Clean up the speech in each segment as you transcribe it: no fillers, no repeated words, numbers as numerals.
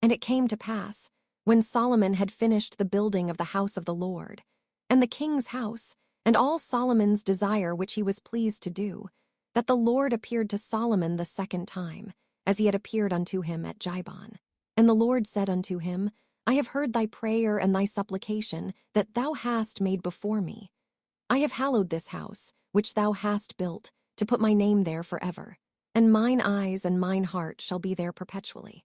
And it came to pass, when Solomon had finished the building of the house of the Lord, and the king's house, and all Solomon's desire which he was pleased to do, that the Lord appeared to Solomon the second time, as he had appeared unto him at Gihon. And the Lord said unto him, I have heard thy prayer and thy supplication that thou hast made before me. I have hallowed this house, which thou hast built, to put my name there forever, and mine eyes and mine heart shall be there perpetually.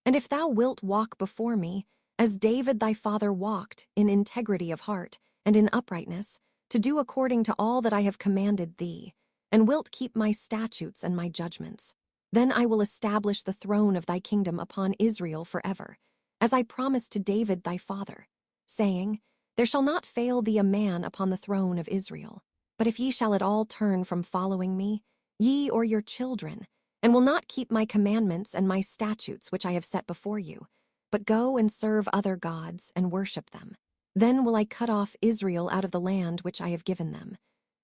And if thou wilt walk before me, as David thy father walked, in integrity of heart, and in uprightness, to do according to all that I have commanded thee, and wilt keep my statutes and my judgments, then I will establish the throne of thy kingdom upon Israel forever, as I promised to David thy father, saying, There shall not fail thee a man upon the throne of Israel. But if ye shall at all turn from following me, ye or your children, and will not keep my commandments and my statutes which I have set before you, but go and serve other gods and worship them, then will I cut off Israel out of the land which I have given them.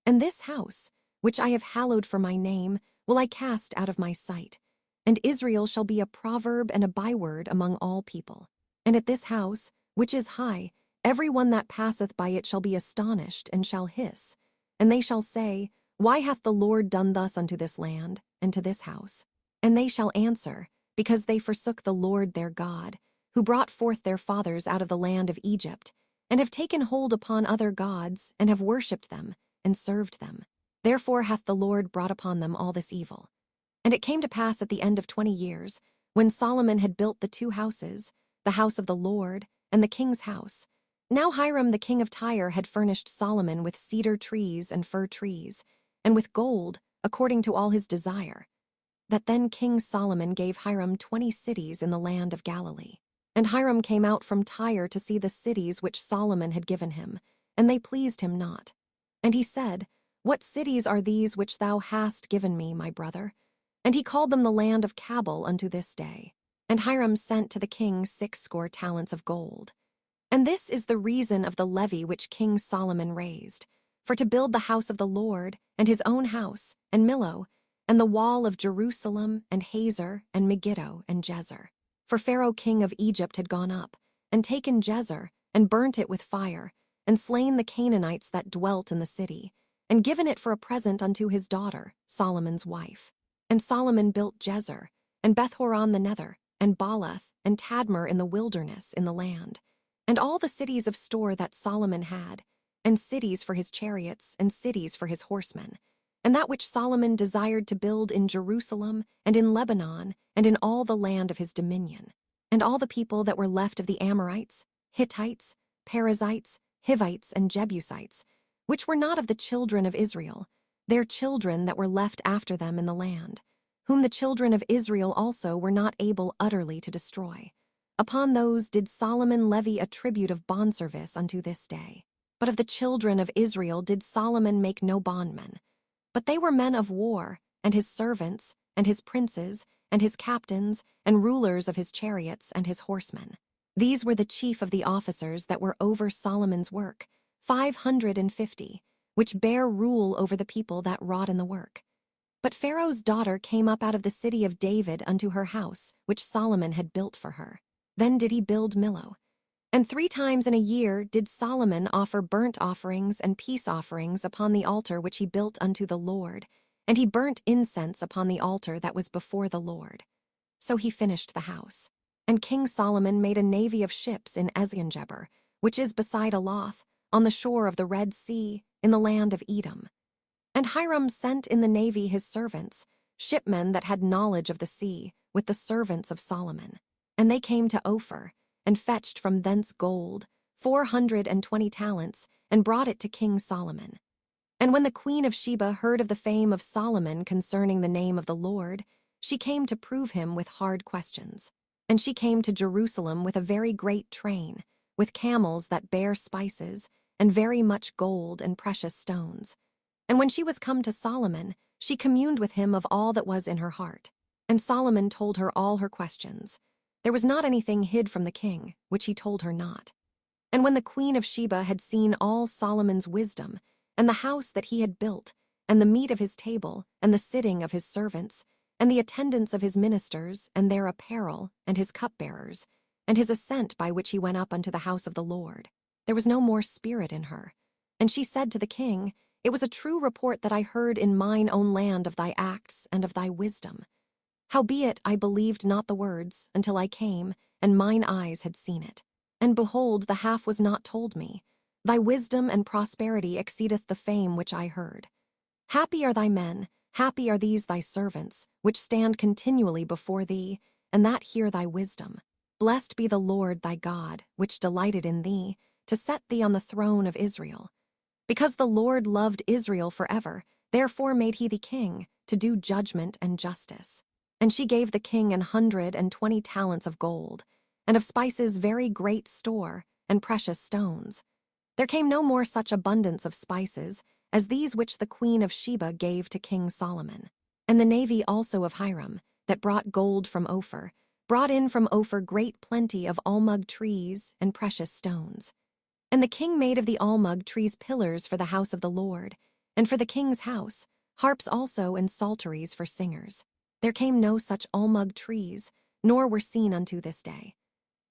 And this house, which I have hallowed for my name, will I cast out of my sight. And Israel shall be a proverb and a byword among all people. And at this house, which is high, every one that passeth by it shall be astonished and shall hiss. And they shall say, Why hath the Lord done thus unto this land, and to this house? And they shall answer, Because they forsook the Lord their God, who brought forth their fathers out of the land of Egypt, and have taken hold upon other gods, and have worshipped them, and served them. Therefore hath the Lord brought upon them all this evil. And it came to pass at the end of 20 years, when Solomon had built the 2 houses, the house of the Lord, and the king's house. Now Hiram the king of Tyre had furnished Solomon with cedar trees and fir trees, and with gold, according to all his desire. That then King Solomon gave Hiram 20 cities in the land of Galilee. And Hiram came out from Tyre to see the cities which Solomon had given him, and they pleased him not. And he said, What cities are these which thou hast given me, my brother? And he called them the land of Cabul unto this day. And Hiram sent to the king 60 talents of gold. And this is the reason of the levy which King Solomon raised, for to build the house of the Lord, and his own house, and Millo, and the wall of Jerusalem, and Hazor, and Megiddo, and Jezer. For Pharaoh king of Egypt had gone up, and taken Jezer, and burnt it with fire, and slain the Canaanites that dwelt in the city, and given it for a present unto his daughter, Solomon's wife. And Solomon built Jezer, and Bethhoron the nether, and Baalath, and Tadmor in the wilderness in the land, and all the cities of store that Solomon had, and cities for his chariots, and cities for his horsemen, and that which Solomon desired to build in Jerusalem, and in Lebanon, and in all the land of his dominion. And all the people that were left of the Amorites, Hittites, Perizzites, Hivites, and Jebusites, which were not of the children of Israel, their children that were left after them in the land, whom the children of Israel also were not able utterly to destroy. Upon those did Solomon levy a tribute of bondservice unto this day. But of the children of Israel did Solomon make no bondmen. But they were men of war, and his servants, and his princes, and his captains, and rulers of his chariots, and his horsemen. These were the chief of the officers that were over Solomon's work, 550, which bare rule over the people that wrought in the work. But Pharaoh's daughter came up out of the city of David unto her house, which Solomon had built for her. Then did he build Millo. And 3 times in a year did Solomon offer burnt offerings and peace offerings upon the altar which he built unto the Lord, and he burnt incense upon the altar that was before the Lord. So he finished the house. And King Solomon made a navy of ships in Eziongeber, which is beside Elath, on the shore of the Red Sea, in the land of Edom. And Hiram sent in the navy his servants, shipmen that had knowledge of the sea, with the servants of Solomon. And they came to Ophir, and fetched from thence gold, 420 talents, and brought it to King Solomon. And when the queen of Sheba heard of the fame of Solomon concerning the name of the Lord, she came to prove him with hard questions. And she came to Jerusalem with a very great train, with camels that bear spices, and very much gold and precious stones. And when she was come to Solomon, she communed with him of all that was in her heart. And Solomon told her all her questions. There was not anything hid from the king, which he told her not. And when the queen of Sheba had seen all Solomon's wisdom, and the house that he had built, and the meat of his table, and the sitting of his servants, and the attendants of his ministers, and their apparel, and his cupbearers, and his ascent by which he went up unto the house of the Lord. There was no more spirit in her. And she said to the king, It was a true report that I heard in mine own land of thy acts and of thy wisdom. Howbeit I believed not the words, until I came, and mine eyes had seen it. And behold, the half was not told me. Thy wisdom and prosperity exceedeth the fame which I heard. Happy are thy men, happy are these thy servants, which stand continually before thee, and that hear thy wisdom. Blessed be the Lord thy God, which delighted in thee, to set thee on the throne of Israel. Because the Lord loved Israel forever, therefore made he thee king, to do judgment and justice. And she gave the king 120 talents of gold, and of spices very great store, and precious stones. There came no more such abundance of spices as these which the queen of Sheba gave to King Solomon. And the navy also of Hiram, that brought gold from Ophir, brought in from Ophir great plenty of almug trees and precious stones. And the king made of the almug trees pillars for the house of the Lord, and for the king's house, harps also and psalteries for singers. There came no such almug trees, nor were seen unto this day.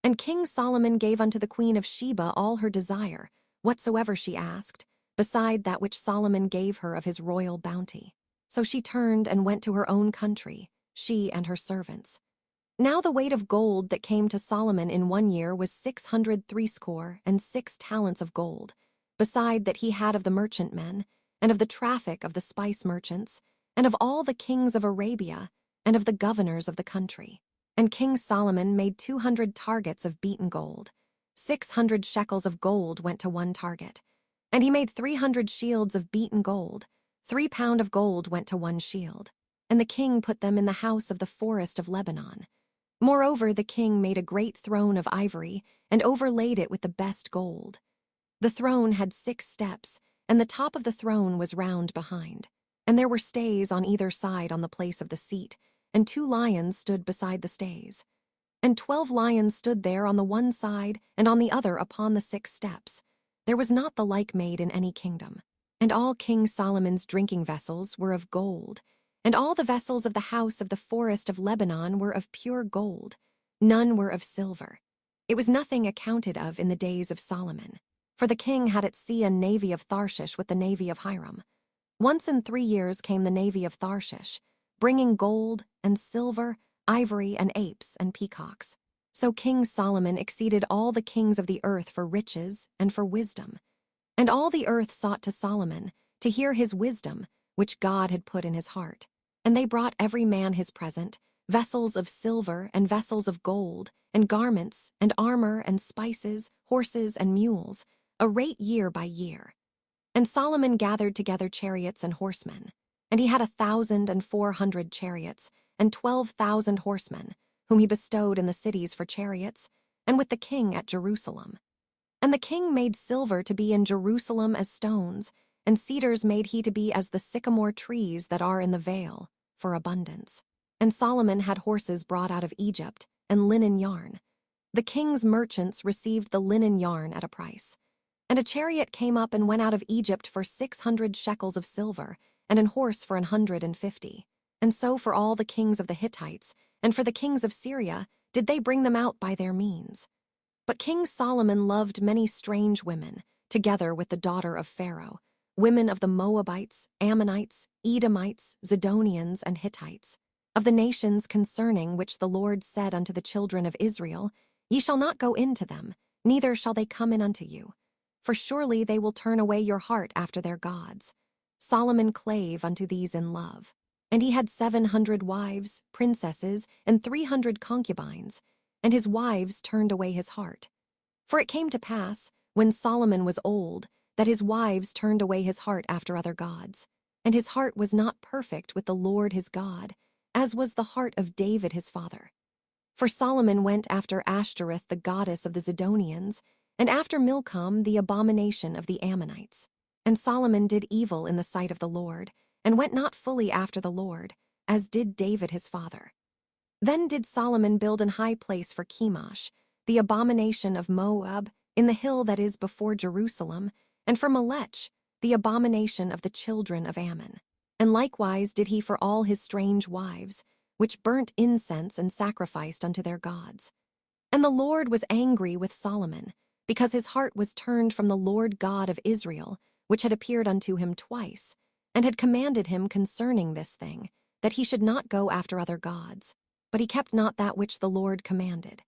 And King Solomon gave unto the queen of Sheba all her desire, whatsoever she asked, beside that which Solomon gave her of his royal bounty. So she turned and went to her own country, she and her servants. Now the weight of gold that came to Solomon in 1 year was 666 talents of gold, beside that he had of the merchantmen, and of the traffic of the spice merchants, and of all the kings of Arabia, and of the governors of the country. And King Solomon made 200 targets of beaten gold. 600 shekels of gold went to one target. And he made 300 shields of beaten gold. 3 pound of gold went to one shield. And the king put them in the house of the forest of Lebanon. Moreover, the king made a great throne of ivory, and overlaid it with the best gold. The throne had 6 steps, and the top of the throne was round behind. And there were stays on either side on the place of the seat, and 2 lions stood beside the stays. And 12 lions stood there on the one side, and on the other upon the 6 steps. There was not the like made in any kingdom. And all King Solomon's drinking vessels were of gold, and all the vessels of the house of the forest of Lebanon were of pure gold. None were of silver. It was nothing accounted of in the days of Solomon. For the king had at sea a navy of Tharshish with the navy of Hiram. Once in 3 years came the navy of Tharshish, bringing gold and silver, ivory and apes and peacocks. So King Solomon exceeded all the kings of the earth for riches and for wisdom. And all the earth sought to Solomon, to hear his wisdom, which God had put in his heart. And they brought every man his present, vessels of silver and vessels of gold, and garments, and armor, and spices, horses, and mules, a rate year by year. And Solomon gathered together chariots and horsemen. And he had 1,400 chariots, and 12,000 horsemen, whom he bestowed in the cities for chariots, and with the king at Jerusalem. And the king made silver to be in Jerusalem as stones, and cedars made he to be as the sycamore trees that are in the vale, for abundance. And Solomon had horses brought out of Egypt, and linen yarn. The king's merchants received the linen yarn at a price. And a chariot came up and went out of Egypt for 600 shekels of silver, and an horse for 150. And so for all the kings of the Hittites, and for the kings of Syria, did they bring them out by their means. But King Solomon loved many strange women, together with the daughter of Pharaoh, women of the Moabites, Ammonites, Edomites, Zidonians, and Hittites, of the nations concerning which the Lord said unto the children of Israel, Ye shall not go in to them, neither shall they come in unto you. For surely they will turn away your heart after their gods. Solomon clave unto these in love. And he had 700 wives, princesses, and 300 concubines, and his wives turned away his heart. For it came to pass, when Solomon was old, that his wives turned away his heart after other gods, and his heart was not perfect with the Lord his God, as was the heart of David his father. For Solomon went after Ashtoreth the goddess of the Zidonians, and after Milcom the abomination of the Ammonites. And Solomon did evil in the sight of the Lord, and went not fully after the Lord, as did David his father. Then did Solomon build an high place for Chemosh, the abomination of Moab, in the hill that is before Jerusalem, and for Melech, the abomination of the children of Ammon. And likewise did he for all his strange wives, which burnt incense and sacrificed unto their gods. And the Lord was angry with Solomon, because his heart was turned from the Lord God of Israel, which had appeared unto him twice, and had commanded him concerning this thing, that he should not go after other gods. But he kept not that which the Lord commanded.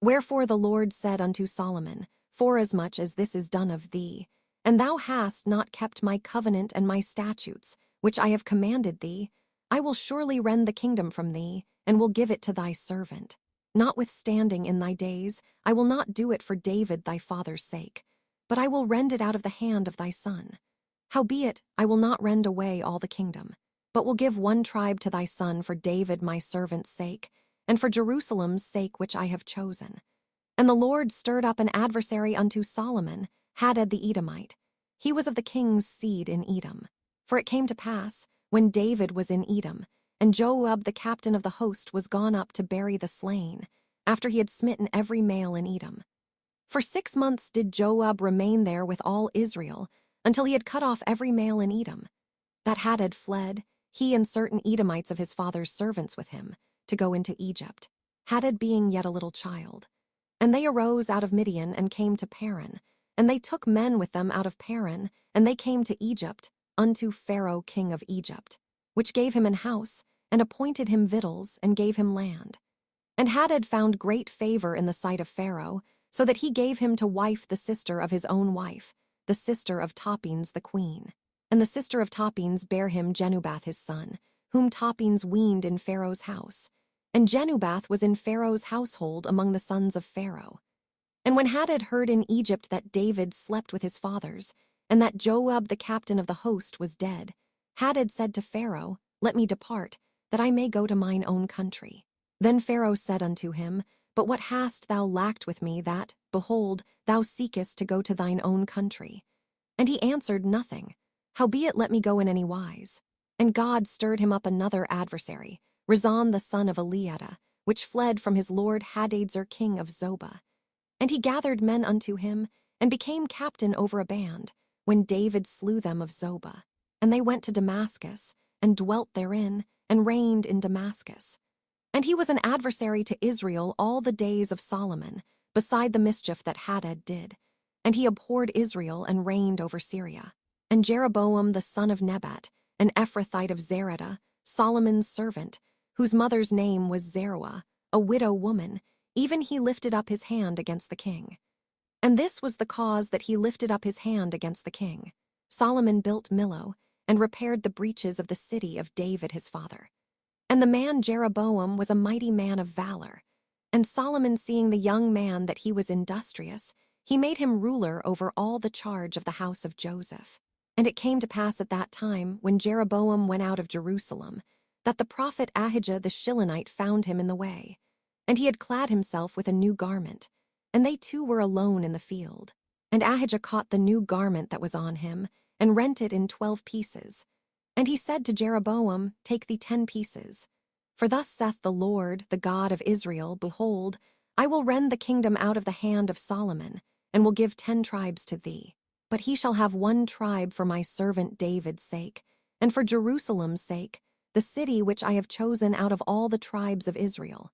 Wherefore the Lord said unto Solomon, Forasmuch as this is done of thee, and thou hast not kept my covenant and my statutes, which I have commanded thee, I will surely rend the kingdom from thee, and will give it to thy servant. Notwithstanding in thy days, I will not do it for David thy father's sake, but I will rend it out of the hand of thy son. Howbeit, I will not rend away all the kingdom, but will give one tribe to thy son for David my servant's sake, and for Jerusalem's sake which I have chosen. And the Lord stirred up an adversary unto Solomon, Hadad the Edomite. He was of the king's seed in Edom. For it came to pass, when David was in Edom, and Joab the captain of the host was gone up to bury the slain, after he had smitten every male in Edom. For 6 months did Joab remain there with all Israel, until he had cut off every male in Edom. That Hadad fled, he and certain Edomites of his father's servants with him, to go into Egypt, Hadad being yet a little child. And they arose out of Midian and came to Paran, and they took men with them out of Paran, and they came to Egypt, unto Pharaoh king of Egypt, which gave him an house, and appointed him victuals, and gave him land. And Hadad found great favor in the sight of Pharaoh, so that he gave him to wife the sister of his own wife, the sister of Tophines the queen. And the sister of Tophines bare him Genubath his son, whom Tophines weaned in Pharaoh's house. And Genubath was in Pharaoh's household among the sons of Pharaoh. And when Hadad heard in Egypt that David slept with his fathers, and that Joab the captain of the host was dead, Hadad said to Pharaoh, Let me depart, that I may go to mine own country. Then Pharaoh said unto him, But what hast thou lacked with me that, behold, thou seekest to go to thine own country? And he answered nothing. Howbeit let me go in any wise. And God stirred him up another adversary, Rezon the son of Eliada, which fled from his lord Hadadezer king of Zobah. And he gathered men unto him, and became captain over a band, when David slew them of Zobah. And they went to Damascus, and dwelt therein, and reigned in Damascus. And he was an adversary to Israel all the days of Solomon, beside the mischief that Hadad did. And he abhorred Israel, and reigned over Syria. And Jeroboam the son of Nebat, an Ephrathite of Zereda, Solomon's servant, whose mother's name was Zeruah, a widow woman, even he lifted up his hand against the king. And this was the cause that he lifted up his hand against the king. Solomon built Millo, and repaired the breaches of the city of David his father. And the man Jeroboam was a mighty man of valor. And Solomon, seeing the young man that he was industrious, he made him ruler over all the charge of the house of Joseph. And it came to pass at that time, when Jeroboam went out of Jerusalem, that the prophet Ahijah the Shilonite found him in the way. And he had clad himself with a new garment, and they two were alone in the field. And Ahijah caught the new garment that was on him, and rent it in 12 pieces. And he said to Jeroboam, Take thee 10 pieces. For thus saith the Lord, the God of Israel, Behold, I will rend the kingdom out of the hand of Solomon, and will give 10 tribes to thee. But he shall have 1 tribe for my servant David's sake, and for Jerusalem's sake, the city which I have chosen out of all the tribes of Israel.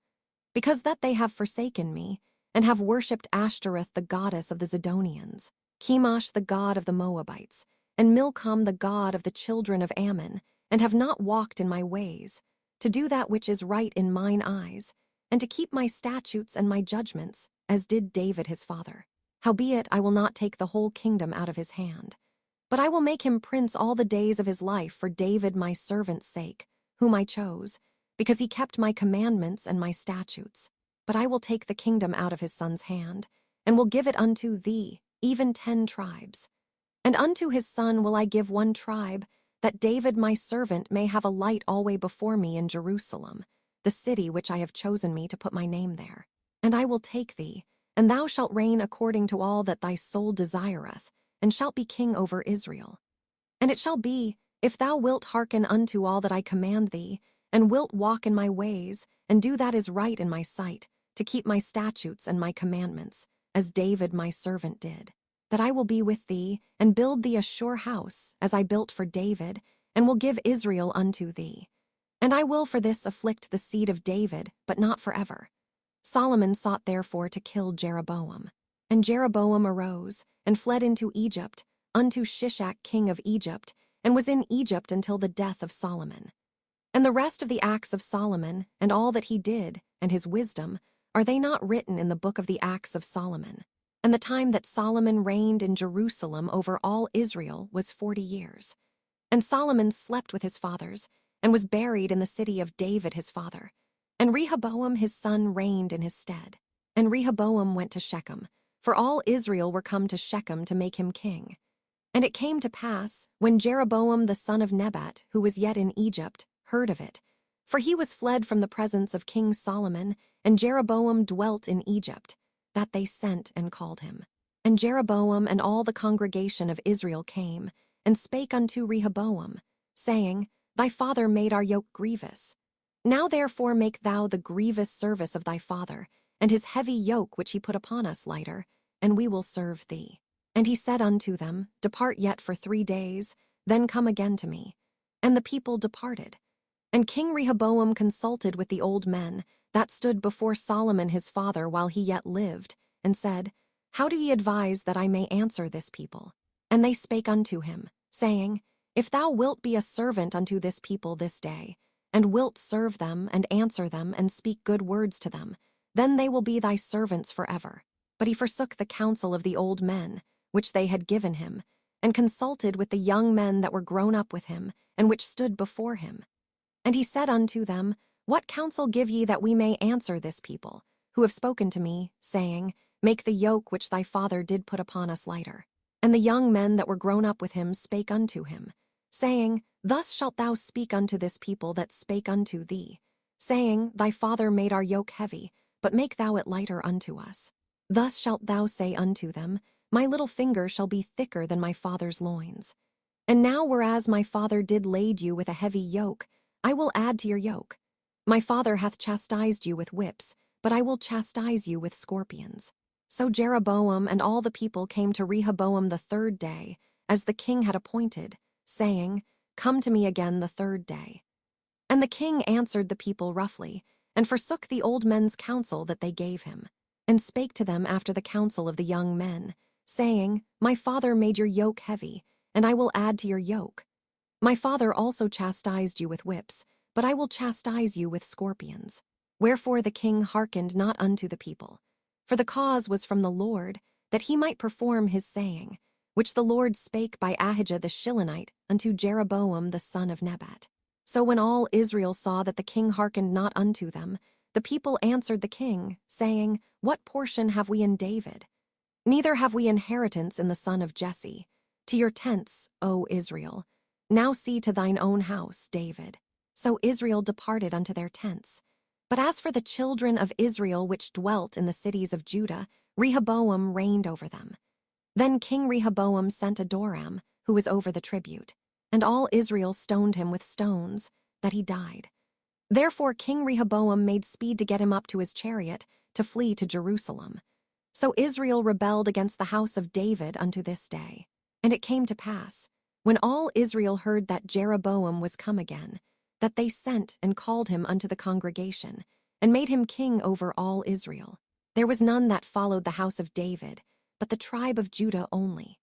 Because that they have forsaken me, and have worshipped Ashtoreth the goddess of the Zidonians, Chemosh the god of the Moabites, and Milcom the god of the children of Ammon, and have not walked in my ways, to do that which is right in mine eyes, and to keep my statutes and my judgments, as did David his father. Howbeit I will not take the whole kingdom out of his hand, but I will make him prince all the days of his life for David my servant's sake, whom I chose, because he kept my commandments and my statutes. But I will take the kingdom out of his son's hand, and will give it unto thee, even 10 tribes. And unto his son will I give 1 tribe, that David my servant may have a light alway before me in Jerusalem, the city which I have chosen me to put my name there. And I will take thee, and thou shalt reign according to all that thy soul desireth, and shalt be king over Israel. And it shall be, if thou wilt hearken unto all that I command thee, and wilt walk in my ways, and do that is right in my sight, to keep my statutes and my commandments, as David my servant did, that I will be with thee, and build thee a sure house, as I built for David, and will give Israel unto thee. And I will for this afflict the seed of David, but not forever. Solomon sought therefore to kill Jeroboam. And Jeroboam arose, and fled into Egypt, unto Shishak king of Egypt, and was in Egypt until the death of Solomon. And the rest of the acts of Solomon, and all that he did, and his wisdom, are they not written in the book of the acts of Solomon? And the time that Solomon reigned in Jerusalem over all Israel was 40 years. And Solomon slept with his fathers, and was buried in the city of David his father. And Rehoboam his son reigned in his stead. And Rehoboam went to Shechem, for all Israel were come to Shechem to make him king. And it came to pass, when Jeroboam the son of Nebat, who was yet in Egypt, heard of it, for he was fled from the presence of King Solomon, and Jeroboam dwelt in Egypt, that they sent and called him. And Jeroboam and all the congregation of Israel came, and spake unto Rehoboam, saying, Thy father made our yoke grievous. Now therefore make thou the grievous service of thy father, and his heavy yoke which he put upon us lighter, and we will serve thee. And he said unto them, Depart yet for 3 days, then come again to me. And the people departed. And King Rehoboam consulted with the old men that stood before Solomon his father while he yet lived, and said, How do ye advise that I may answer this people? And they spake unto him, saying, If thou wilt be a servant unto this people this day, and wilt serve them, and answer them, and speak good words to them, then they will be thy servants forever. But he forsook the counsel of the old men, which they had given him, and consulted with the young men that were grown up with him, and which stood before him. And he said unto them, What counsel give ye that we may answer this people, who have spoken to me, saying, Make the yoke which thy father did put upon us lighter? And the young men that were grown up with him spake unto him, saying, Thus shalt thou speak unto this people that spake unto thee, saying, Thy father made our yoke heavy, but make thou it lighter unto us. Thus shalt thou say unto them, My little finger shall be thicker than my father's loins. And now whereas my father did lade you with a heavy yoke, I will add to your yoke. My father hath chastised you with whips, but I will chastise you with scorpions. So Jeroboam and all the people came to Rehoboam the 3rd day, as the king had appointed, saying, Come to me again the 3rd day. And the king answered the people roughly, and forsook the old men's counsel that they gave him, and spake to them after the counsel of the young men, saying, My father made your yoke heavy, and I will add to your yoke. My father also chastised you with whips, but I will chastise you with scorpions. Wherefore the king hearkened not unto the people. For the cause was from the Lord, that he might perform his saying, which the Lord spake by Ahijah the Shilonite unto Jeroboam the son of Nebat. So when all Israel saw that the king hearkened not unto them, the people answered the king, saying, What portion have we in David? Neither have we inheritance in the son of Jesse. To your tents, O Israel. Now see to thine own house, David. So Israel departed unto their tents. But as for the children of Israel which dwelt in the cities of Judah, Rehoboam reigned over them. Then King Rehoboam sent Adoram, who was over the tribute, and all Israel stoned him with stones, that he died. Therefore King Rehoboam made speed to get him up to his chariot, to flee to Jerusalem. So Israel rebelled against the house of David unto this day. And it came to pass, when all Israel heard that Jeroboam was come again, that they sent and called him unto the congregation, and made him king over all Israel. There was none that followed the house of David, but the tribe of Judah only.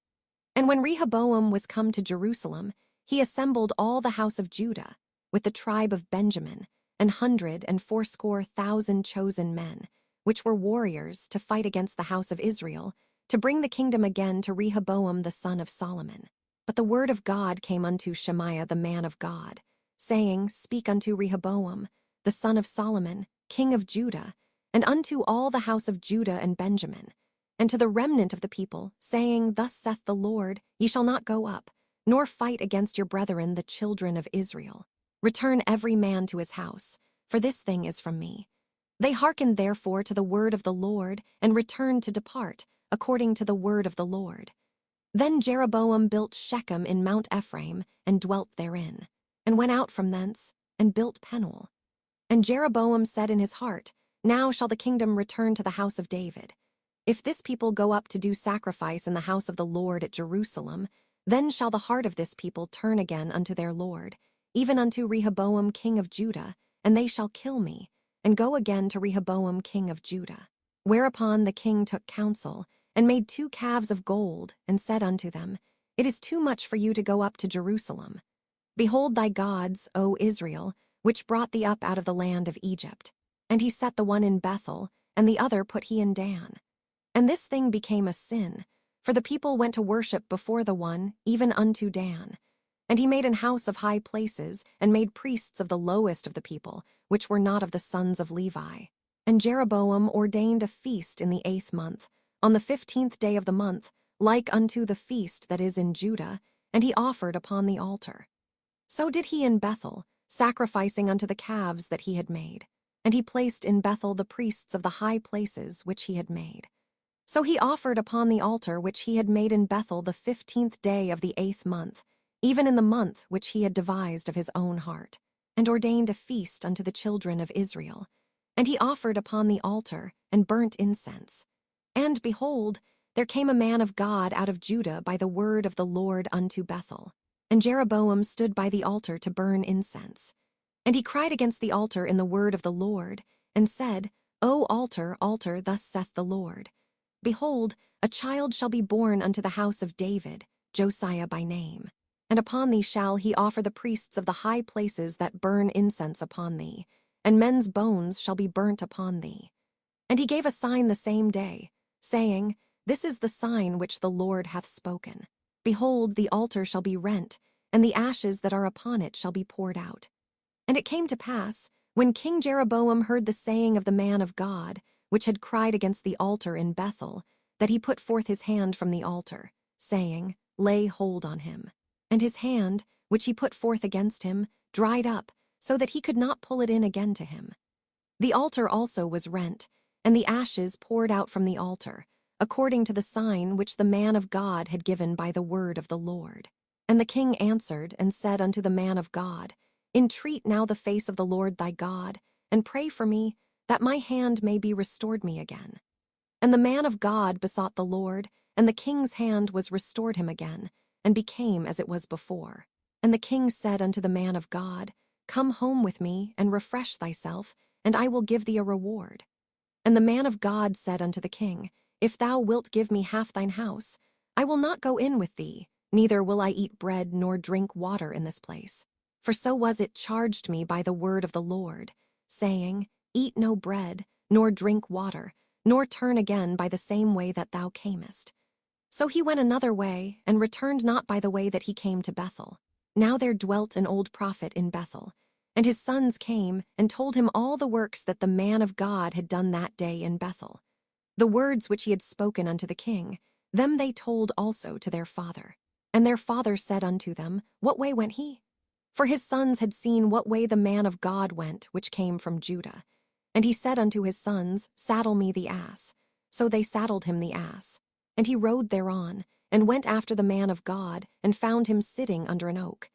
And when Rehoboam was come to Jerusalem, he assembled all the house of Judah, with the tribe of Benjamin, 180,000 chosen men, which were warriors to fight against the house of Israel, to bring the kingdom again to Rehoboam the son of Solomon. But the word of God came unto Shemaiah the man of God, saying, Speak unto Rehoboam, the son of Solomon, king of Judah, and unto all the house of Judah and Benjamin, and to the remnant of the people, saying, Thus saith the Lord, Ye shall not go up, nor fight against your brethren the children of Israel. Return every man to his house, for this thing is from me. They hearkened therefore to the word of the Lord, and returned to depart, according to the word of the Lord. Then Jeroboam built Shechem in Mount Ephraim, and dwelt therein, and went out from thence, and built Penuel. And Jeroboam said in his heart, Now shall the kingdom return to the house of David. If this people go up to do sacrifice in the house of the Lord at Jerusalem, then shall the heart of this people turn again unto their Lord, even unto Rehoboam king of Judah, and they shall kill me, and go again to Rehoboam king of Judah. Whereupon the king took counsel, and made 2 calves of gold, and said unto them, It is too much for you to go up to Jerusalem. Behold thy gods, O Israel, which brought thee up out of the land of Egypt. And he set the one in Bethel, and the other put he in Dan. And this thing became a sin, for the people went to worship before the one, even unto Dan. And he made an house of high places, and made priests of the lowest of the people, which were not of the sons of Levi. And Jeroboam ordained a feast in the 8th month, on the 15th day of the month, like unto the feast that is in Judah, and he offered upon the altar. So did he in Bethel, sacrificing unto the calves that he had made. And he placed in Bethel the priests of the high places which he had made. So he offered upon the altar which he had made in Bethel the 15th day of the 8th month, even in the month which he had devised of his own heart, and ordained a feast unto the children of Israel. And he offered upon the altar, and burnt incense. And, behold, there came a man of God out of Judah by the word of the Lord unto Bethel. And Jeroboam stood by the altar to burn incense. And he cried against the altar in the word of the Lord, and said, O altar, altar, thus saith the Lord, Behold, a child shall be born unto the house of David, Josiah by name. And upon thee shall he offer the priests of the high places that burn incense upon thee, and men's bones shall be burnt upon thee. And he gave a sign the same day, saying, This is the sign which the Lord hath spoken. Behold, the altar shall be rent, and the ashes that are upon it shall be poured out. And it came to pass, when King Jeroboam heard the saying of the man of God, which had cried against the altar in Bethel, that he put forth his hand from the altar, saying, Lay hold on him. And his hand, which he put forth against him, dried up, so that he could not pull it in again to him. The altar also was rent, and the ashes poured out from the altar, according to the sign which the man of God had given by the word of the Lord. And the king answered and said unto the man of God, Entreat now the face of the Lord thy God, and pray for me, that my hand may be restored me again. And the man of God besought the Lord, and the king's hand was restored him again, and became as it was before. And the king said unto the man of God, Come home with me, and refresh thyself, and I will give thee a reward. And the man of God said unto the king, If thou wilt give me half thine house, I will not go in with thee, neither will I eat bread nor drink water in this place. For so was it charged me by the word of the Lord, saying, Eat no bread, nor drink water, nor turn again by the same way that thou camest. So he went another way, and returned not by the way that he came to Bethel. Now there dwelt an old prophet in Bethel, and his sons came and told him all the works that the man of God had done that day in Bethel. The words which he had spoken unto the king, them they told also to their father. And their father said unto them, What way went he? For his sons had seen what way the man of God went, which came from Judah. And he said unto his sons, Saddle me the ass. So they saddled him the ass. And he rode thereon, and went after the man of God, and found him sitting under an oak.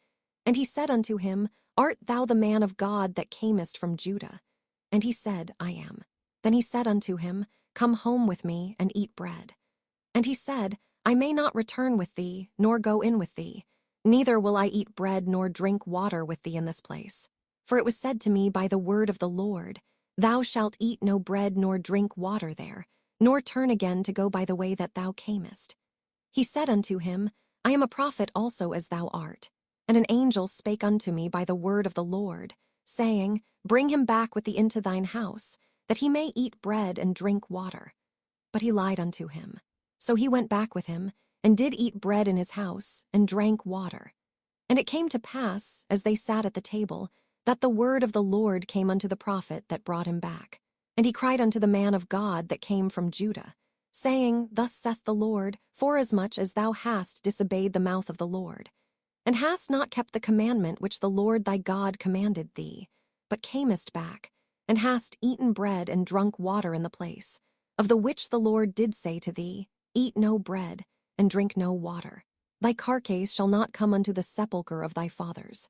And he said unto him, Art thou the man of God that camest from Judah? And he said, I am. Then he said unto him, Come home with me, and eat bread. And he said, I may not return with thee, nor go in with thee, neither will I eat bread nor drink water with thee in this place. For it was said to me by the word of the Lord, Thou shalt eat no bread nor drink water there, nor turn again to go by the way that thou camest. He said unto him, I am a prophet also as thou art. And an angel spake unto me by the word of the Lord, saying, Bring him back with thee into thine house, that he may eat bread and drink water. But he lied unto him. So he went back with him, and did eat bread in his house, and drank water. And it came to pass, as they sat at the table, that the word of the Lord came unto the prophet that brought him back. And he cried unto the man of God that came from Judah, saying, Thus saith the Lord, Forasmuch as thou hast disobeyed the mouth of the Lord, and hast not kept the commandment which the Lord thy God commanded thee, but camest back, and hast eaten bread and drunk water in the place, of the which the Lord did say to thee, Eat no bread, and drink no water. Thy carcase shall not come unto the sepulchre of thy fathers.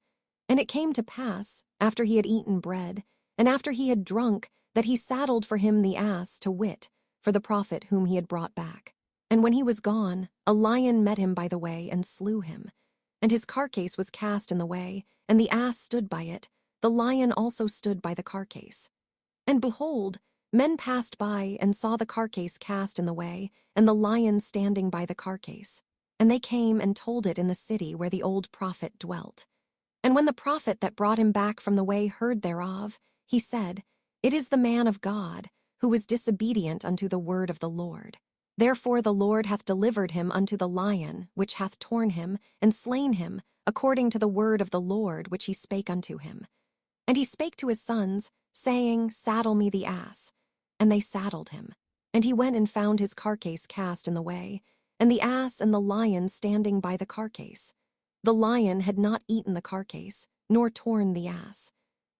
And it came to pass, after he had eaten bread, and after he had drunk, that he saddled for him the ass, to wit, for the prophet whom he had brought back. And when he was gone, a lion met him by the way, and slew him. and his carcase was cast in the way, and the ass stood by it. The lion also stood by the carcase. And behold, men passed by and saw the carcase cast in the way, and the lion standing by the carcase. And they came and told it in the city where the old prophet dwelt. And when the prophet that brought him back from the way heard thereof, he said, It is the man of God, who was disobedient unto the word of the Lord. Therefore the Lord hath delivered him unto the lion, which hath torn him, and slain him, according to the word of the Lord which he spake unto him. And he spake to his sons, saying, Saddle me the ass. And they saddled him. And he went and found his carcase cast in the way, and the ass and the lion standing by the carcase. The lion had not eaten the carcase, nor torn the ass.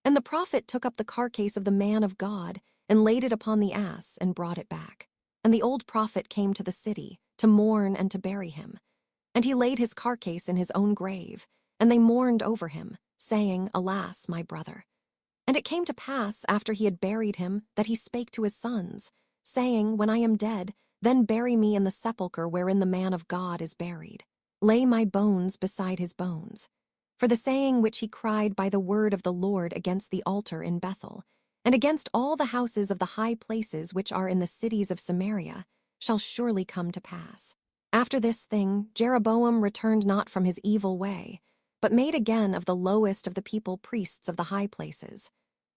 And the prophet took up the carcase of the man of God, and laid it upon the ass, and brought it back. And the old prophet came to the city, to mourn and to bury him. And he laid his carcase in his own grave, and they mourned over him, saying, Alas, my brother. And it came to pass, after he had buried him, that he spake to his sons, saying, When I am dead, then bury me in the sepulchre wherein the man of God is buried. Lay my bones beside his bones. For the saying which he cried by the word of the Lord against the altar in Bethel, and against all the houses of the high places which are in the cities of Samaria, shall surely come to pass. After this thing, Jeroboam returned not from his evil way, but made again of the lowest of the people priests of the high places.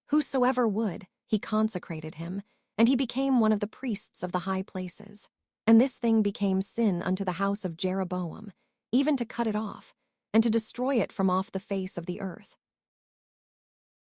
Whosoever would, he consecrated him, and he became one of the priests of the high places. And this thing became sin unto the house of Jeroboam, even to cut it off, and to destroy it from off the face of the earth.